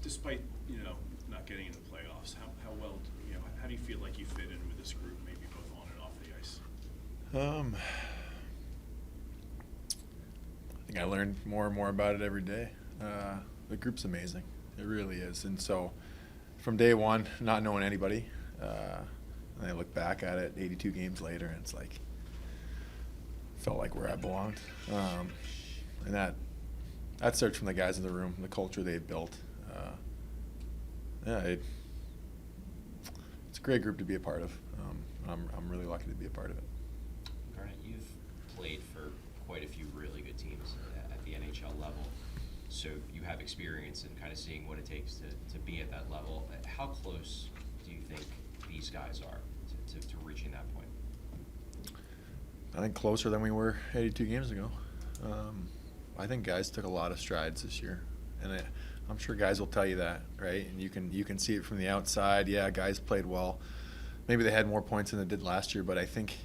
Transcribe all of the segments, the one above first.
Despite, not getting into the playoffs, how well, how do you feel like you fit in with this group, maybe both on and off the ice? I think I learned more and more about it every day. The group's amazing. It really is. And so from day one, not knowing anybody, and I look back at it 82 games later, and it's like, felt like where I belonged. And that starts from the guys in the room, the culture they've built. It's a great group to be a part of. I'm really lucky to be a part of it. Garnet, you've played for quite a few really good teams at the NHL level, so you have experience in kind of seeing what it takes to be at that level. How close do you think these guys are to reaching that point? I think closer than we were 82 games ago. I think guys took a lot of strides this year, and I'm sure guys will tell you that, right? And you can see it from the outside. Yeah, guys played well. Maybe they had more points than they did last year, but I think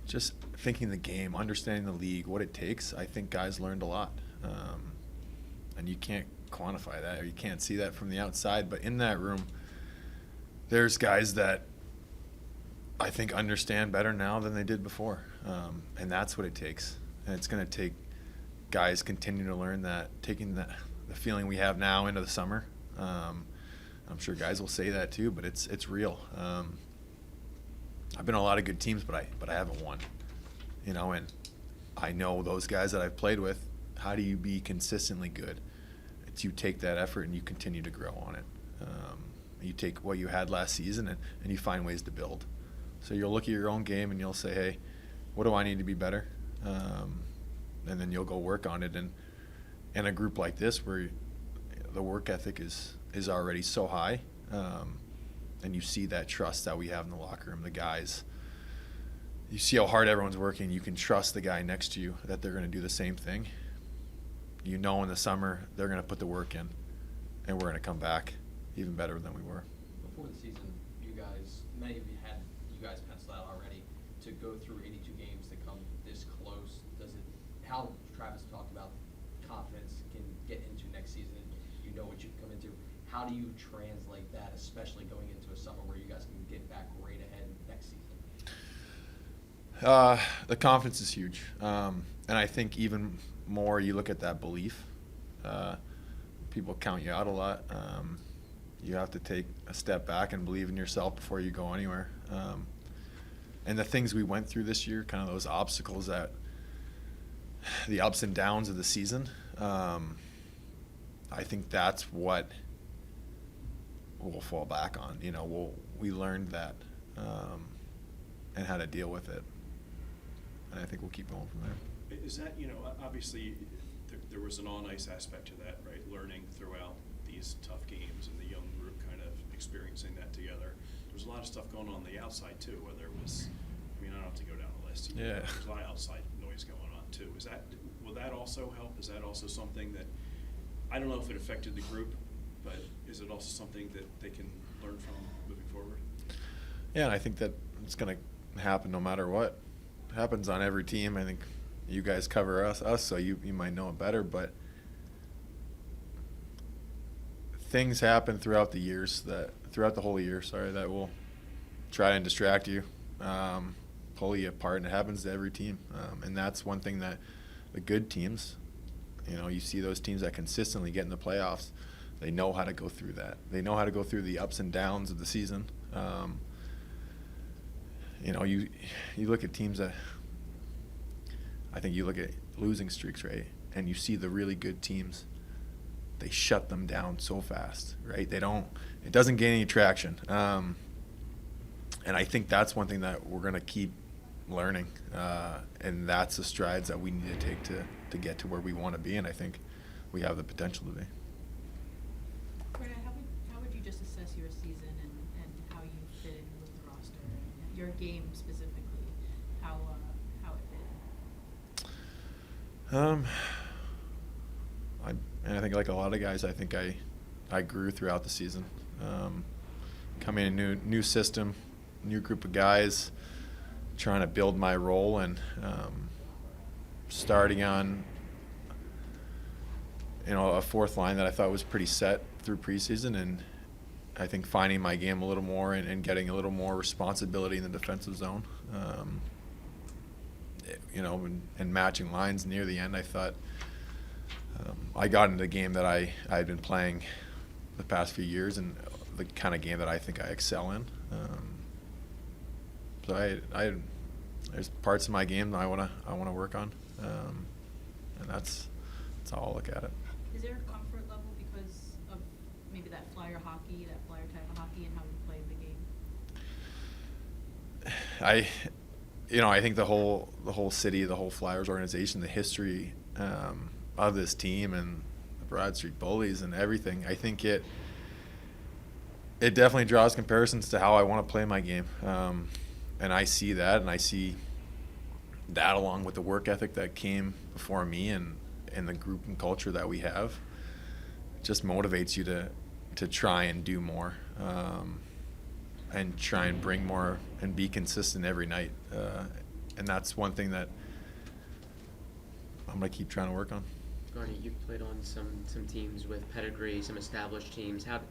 just thinking the game, understanding the league, what it takes, I think guys learned a lot. And you can't quantify that, or you can't see that from the outside. But in that room, there's guys that I think understand better now than they did before. And that's what it takes. And it's going to take guys continuing to learn that, taking the feeling we have now into the summer. I'm sure guys will say that too, but it's real. I've been on a lot of good teams, but I haven't won. And I know those guys that I've played with. How do you be consistently good? It's you take that effort and you continue to grow on it. You take what you had last season and you find ways to build. So you'll look at your own game and you'll say, hey, what do I need to be better? And then you'll go work on it. And in a group like this where the work ethic is already so high, and you see that trust that we have in the locker room, the guys, you see how hard everyone's working. You can trust the guy next to you that they're going to do the same thing. In the summer they're going to put the work in, and we're going to come back even better than we were. Before the season, many of you guys penciled out already to go through 82 games to come this close. How Travis talked about confidence can get into next season, you know what you can come into. How do you translate that, especially going into a summer where you guys can get back right ahead next season? The confidence is huge. And I think even more you look at that belief. People count you out a lot. You have to take a step back and believe in yourself before you go anywhere. And the things we went through this year, kind of those obstacles, the ups and downs of the season, I think that's what we'll fall back on. We learned that and how to deal with it. And I think we'll keep going from there. Is that, obviously there was an on-ice aspect to that, right? Learning throughout these tough games and the young group kind of experiencing that together. There was a lot of stuff going on the outside too, whether it was, I don't have to go down the list. Yeah. There's a lot of outside noise going on too. Will that also help? Is that also something that, I don't know if it affected the group, but is it also something that they can learn from moving forward? Yeah, and I think that it's going to happen no matter what. It happens on every team. I think you guys cover us, so you might know it better, but things happen throughout the whole year, that will try and distract you, pull you apart, and it happens to every team. And that's one thing that the good teams, you see those teams that consistently get in the playoffs, they know how to go through that. They know how to go through the ups and downs of the season. You look at teams that, I think you look at losing streaks, right? And you see the really good teams, they shut them down so fast, right? It doesn't gain any traction. And I think that's one thing that we're going to keep learning. And that's the strides that we need to take to get to where we want to be. And I think we have the potential to be. Ryan, how would you just assess your season and how you fit in with the roster and your game specifically, how it fit in? I think like a lot of guys, I think I grew throughout the season. Coming in a new system, new group of guys, trying to build my role, and starting on a fourth line that I thought was pretty set through preseason, and I think finding my game a little more and getting a little more responsibility in the defensive zone, and matching lines near the end. I thought I got into the game that I had been playing the past few years, and the kind of game that I think I excel in. So there's parts of my game that I wanna work on, and that's how I'll look at it. Is there a comfort level because of maybe that flyer hockey, that flyer type of hockey, and how you play the game? I think the whole city, the whole Flyers organization, the history of this team and the Broad Street Bullies and everything, I think it definitely draws comparisons to how I want to play my game. And I see that, and I see that along with the work ethic that came before me and the group and culture that we have. It just motivates you to try and do more, and try and bring more and be consistent every night. And that's one thing that I'm going to keep trying to work on. Garnet, you've played on some teams with pedigree, some established teams. How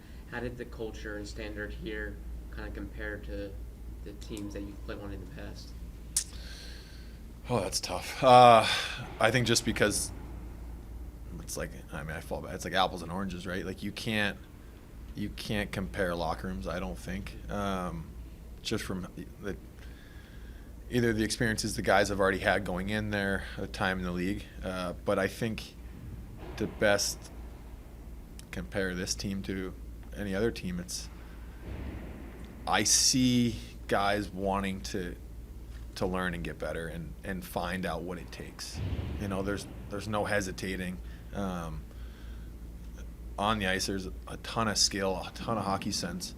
did the culture and standard here kind of compare to the teams that you've played on in the past? Oh, that's tough. I think just because it's like, I fall back. It's like apples and oranges, right? Like you can't compare locker rooms, I don't think. Just from either the experiences the guys have already had going in there, the time in the league. But I think to best compare this team to any other team, I see guys wanting to learn and get better and find out what it takes. There's no hesitating. On the ice, there's a ton of skill, a ton of hockey sense,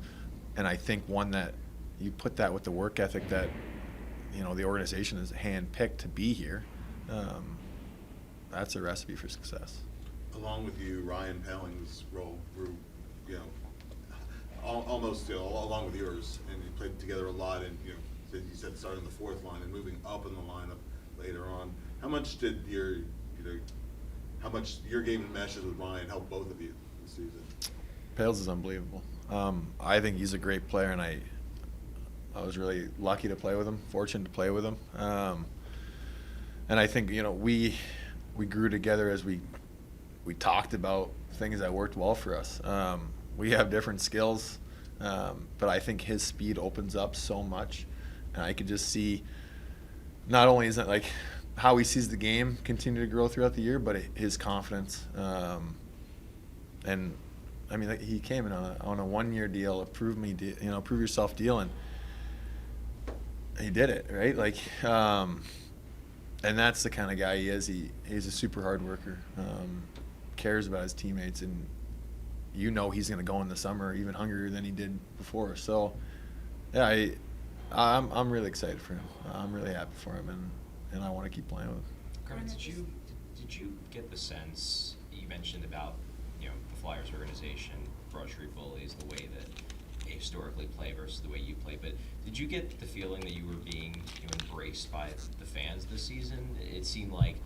and I think one that you put that with the work ethic that the organization is handpicked to be here. That's a recipe for success. Along with you, Ryan Poehling's role grew, almost along with yours, and you played together a lot. And you said starting the fourth line and moving up in the lineup later on. How much did your game meshes with Ryan help both of you this season? Pales is unbelievable. I think he's a great player, and I was really lucky to play with him, fortunate to play with him. And I think we grew together as we talked about things that worked well for us. We have different skills, but I think his speed opens up so much, and I could just see not only is it like how he sees the game continue to grow throughout the year, but his confidence. And I mean, he came in on a 1-year deal, a prove yourself deal, and he did it, right? Like, and that's the kind of guy he is. He's a super hard worker, cares about his teammates, and he's going to go in the summer even hungrier than he did before. So, yeah, I'm really excited for him. I'm really happy for him, and I want to keep playing with him. Garnet, did you get the sense you mentioned about the Flyers organization, Broad Street Bullies, the way that they historically play versus the way you play, but did you get the feeling that you were being embraced by the fans this season? It seemed like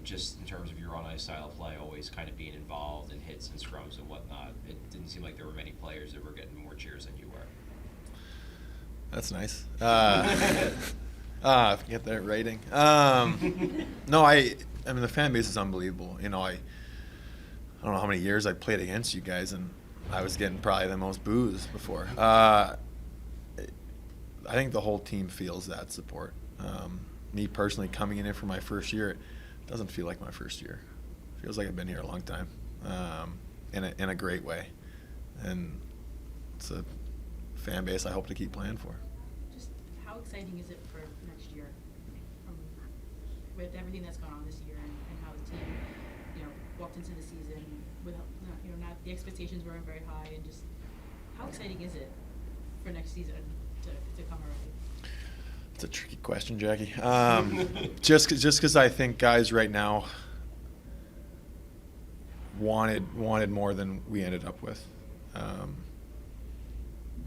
just in terms of your on-ice style of play, always kind of being involved in hits and scrums and whatnot. It didn't seem like there were many players that were getting more cheers than you were. That's nice. Get that rating. No, I mean the fan base is unbelievable. I don't know how many years I played against you guys, and I was getting probably the most boos before. I think the whole team feels that support. Me personally, coming in for my first year, it doesn't feel like my first year. It feels like I've been here a long time, in a great way, and it's a fan base I hope to keep playing for. Just how exciting is it for next year, with everything that's gone on this year and how the team, walked into the season with, not the expectations weren't very high, and just how exciting is it for next season to come already? It's a tricky question, Jackie. Just because I think guys right now wanted more than we ended up with.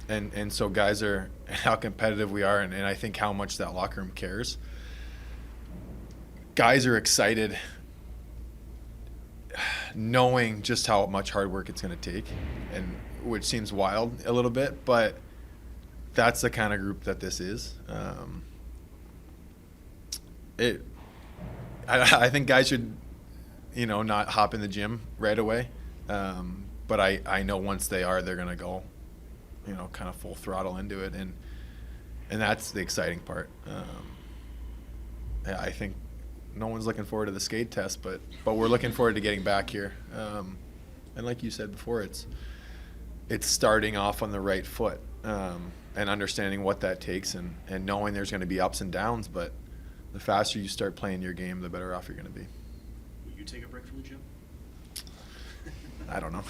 And so guys are how competitive we are, and I think how much that locker room cares. Guys are excited knowing just how much hard work it's going to take, and which seems wild a little bit, but that's the kind of group that this is. I think guys should, not hop in the gym right away. But I know once they are, they're going to go, kind of full throttle into it. And that's the exciting part. I think no one's looking forward to the skate test, but we're looking forward to getting back here. And like you said before, it's starting off on the right foot, and understanding what that takes, and knowing there's going to be ups and downs, but the faster you start playing your game, the better off you're going to be. Will you take a break from the gym? I don't know.